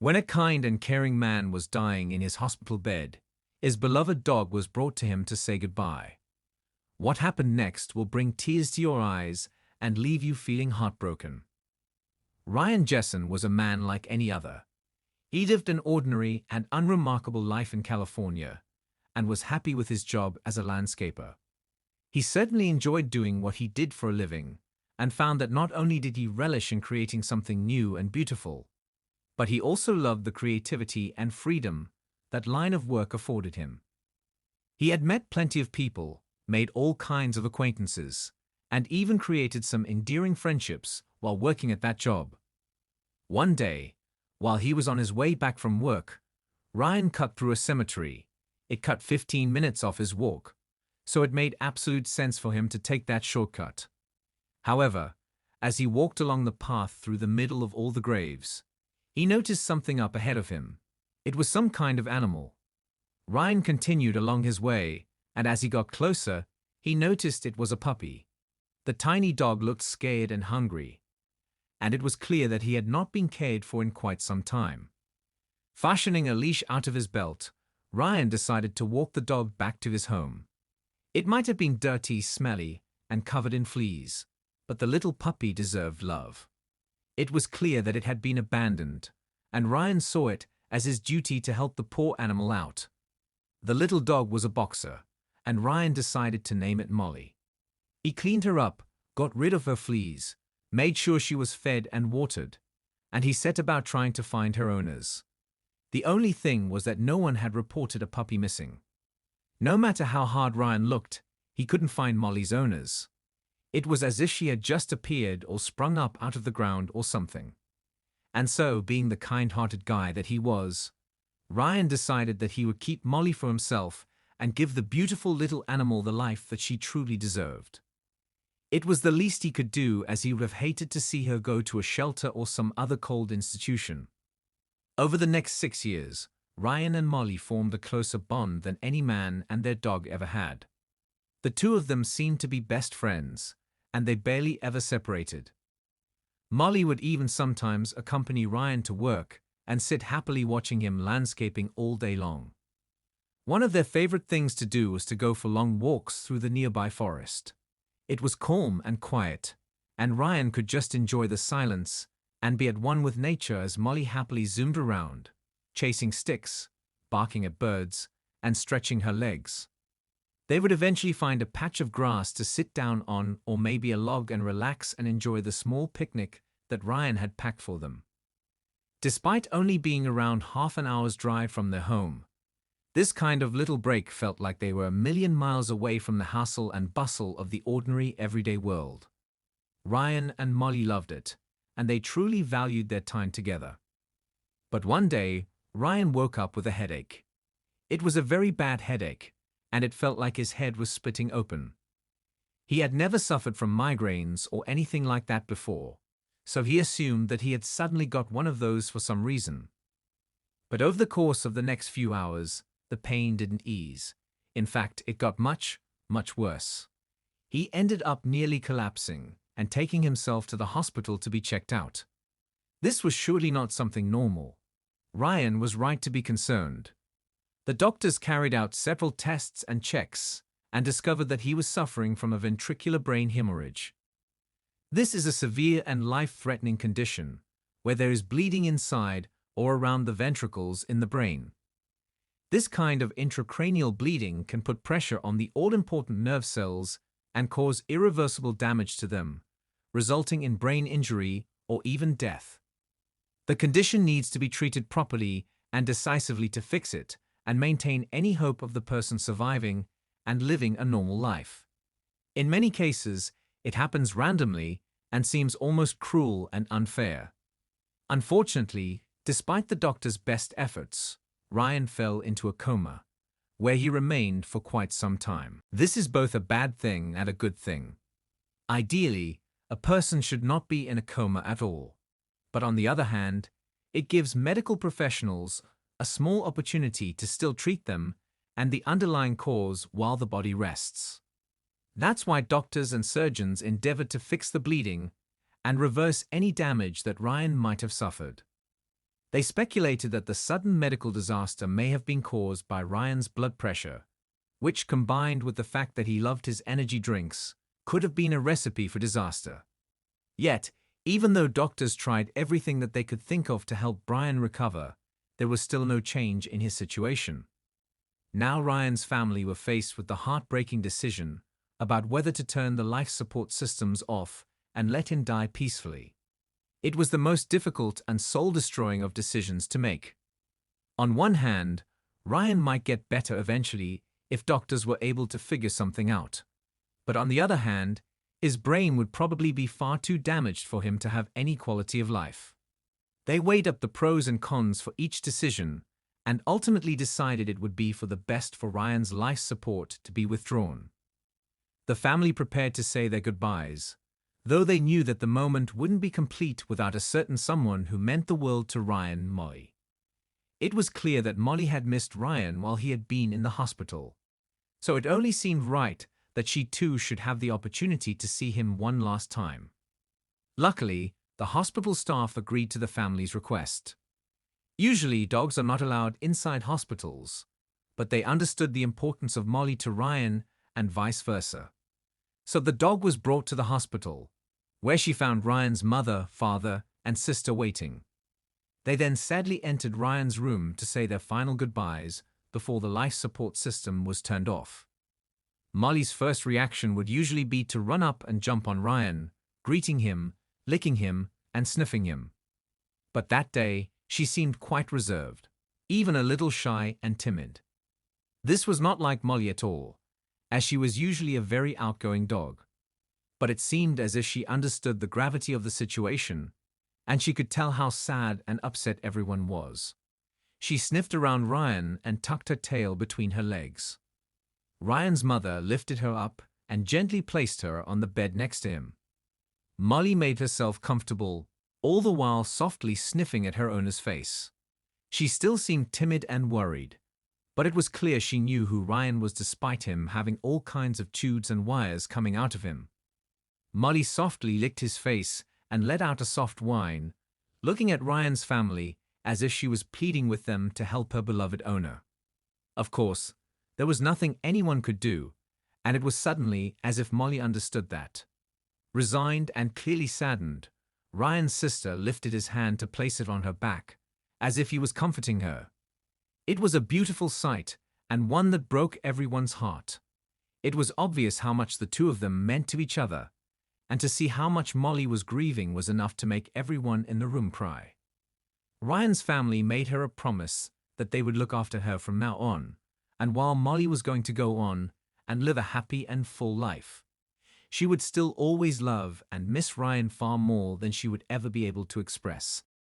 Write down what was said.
When a kind and caring man was dying in his hospital bed, his beloved dog was brought to him to say goodbye. What happened next will bring tears to your eyes and leave you feeling heartbroken. Ryan Jessen was a man like any other. He lived an ordinary and unremarkable life in California and was happy with his job as a landscaper. He certainly enjoyed doing what he did for a living and found that not only did he relish in creating something new and beautiful, but he also loved the creativity and freedom that line of work afforded him. He had met plenty of people, made all kinds of acquaintances, and even created some endearing friendships while working at that job. One day, while he was on his way back from work, Ryan cut through a cemetery. It cut 15 minutes off his walk, so it made absolute sense for him to take that shortcut. However, as he walked along the path through the middle of all the graves, he noticed something up ahead of him. It was some kind of animal. Ryan continued along his way, and as he got closer, he noticed it was a puppy. The tiny dog looked scared and hungry, and it was clear that he had not been cared for in quite some time. Fashioning a leash out of his belt, Ryan decided to walk the dog back to his home. It might have been dirty, smelly, and covered in fleas, but the little puppy deserved love. It was clear that it had been abandoned, and Ryan saw it as his duty to help the poor animal out. The little dog was a boxer, and Ryan decided to name it Mollie. He cleaned her up, got rid of her fleas, made sure she was fed and watered, and he set about trying to find her owners. The only thing was that no one had reported a puppy missing. No matter how hard Ryan looked, he couldn't find Mollie's owners. It was as if she had just appeared or sprung up out of the ground or something. And so, being the kind-hearted guy that he was, Ryan decided that he would keep Mollie for himself and give the beautiful little animal the life that she truly deserved. It was the least he could do, as he would have hated to see her go to a shelter or some other cold institution. Over the next 6 years, Ryan and Mollie formed a closer bond than any man and their dog ever had. The two of them seemed to be best friends, and they barely ever separated. Mollie would even sometimes accompany Ryan to work and sit happily watching him landscaping all day long. One of their favorite things to do was to go for long walks through the nearby forest. It was calm and quiet, and Ryan could just enjoy the silence and be at one with nature as Mollie happily zoomed around, chasing sticks, barking at birds, and stretching her legs. They would eventually find a patch of grass to sit down on, or maybe a log, and relax and enjoy the small picnic that Ryan had packed for them. Despite only being around half an hour's drive from their home, this kind of little break felt like they were a million miles away from the hassle and bustle of the ordinary, everyday world. Ryan and Mollie loved it, and they truly valued their time together. But one day, Ryan woke up with a headache. It was a very bad headache, and it felt like his head was splitting open. He had never suffered from migraines or anything like that before, so he assumed that he had suddenly got one of those for some reason. But over the course of the next few hours, the pain didn't ease. In fact, it got much, much worse. He ended up nearly collapsing and taking himself to the hospital to be checked out. This was surely not something normal. Ryan was right to be concerned. The doctors carried out several tests and checks and discovered that he was suffering from a ventricular brain hemorrhage. This is a severe and life-threatening condition where there is bleeding inside or around the ventricles in the brain. This kind of intracranial bleeding can put pressure on the all-important nerve cells and cause irreversible damage to them, resulting in brain injury or even death. The condition needs to be treated properly and decisively to fix it and maintain any hope of the person surviving and living a normal life. In many cases, it happens randomly and seems almost cruel and unfair. Unfortunately, despite the doctor's best efforts, Ryan fell into a coma, where he remained for quite some time. This is both a bad thing and a good thing. Ideally, a person should not be in a coma at all. But on the other hand, it gives medical professionals a small opportunity to still treat them and the underlying cause while the body rests. That's why doctors and surgeons endeavored to fix the bleeding and reverse any damage that Ryan might have suffered. They speculated that the sudden medical disaster may have been caused by Ryan's blood pressure, which, combined with the fact that he loved his energy drinks, could have been a recipe for disaster. Yet, even though doctors tried everything that they could think of to help Brian recover, there was still no change in his situation. Now Ryan's family were faced with the heartbreaking decision about whether to turn the life support systems off and let him die peacefully. It was the most difficult and soul-destroying of decisions to make. On one hand, Ryan might get better eventually if doctors were able to figure something out. But on the other hand, his brain would probably be far too damaged for him to have any quality of life. They weighed up the pros and cons for each decision and ultimately decided it would be for the best for Ryan's life support to be withdrawn. The family prepared to say their goodbyes, though they knew that the moment wouldn't be complete without a certain someone who meant the world to Ryan, Mollie. It was clear that Mollie had missed Ryan while he had been in the hospital, so it only seemed right that she too should have the opportunity to see him one last time. Luckily, the hospital staff agreed to the family's request. Usually, dogs are not allowed inside hospitals, but they understood the importance of Mollie to Ryan and vice versa. So the dog was brought to the hospital, where she found Ryan's mother, father, and sister waiting. They then sadly entered Ryan's room to say their final goodbyes before the life support system was turned off. Mollie's first reaction would usually be to run up and jump on Ryan, greeting him, licking him, and sniffing him. But that day, she seemed quite reserved, even a little shy and timid. This was not like Mollie at all, as she was usually a very outgoing dog. But it seemed as if she understood the gravity of the situation, and she could tell how sad and upset everyone was. She sniffed around Ryan and tucked her tail between her legs. Ryan's mother lifted her up and gently placed her on the bed next to him. Mollie made herself comfortable, all the while softly sniffing at her owner's face. She still seemed timid and worried, but it was clear she knew who Ryan was despite him having all kinds of tubes and wires coming out of him. Mollie softly licked his face and let out a soft whine, looking at Ryan's family as if she was pleading with them to help her beloved owner. Of course, there was nothing anyone could do, and it was suddenly as if Mollie understood that. Resigned and clearly saddened, Ryan's sister lifted his hand to place it on her back, as if he was comforting her. It was a beautiful sight, and one that broke everyone's heart. It was obvious how much the two of them meant to each other, and to see how much Mollie was grieving was enough to make everyone in the room cry. Ryan's family made her a promise that they would look after her from now on, and while Mollie was going to go on and live a happy and full life, she would still always love and miss Ryan far more than she would ever be able to express.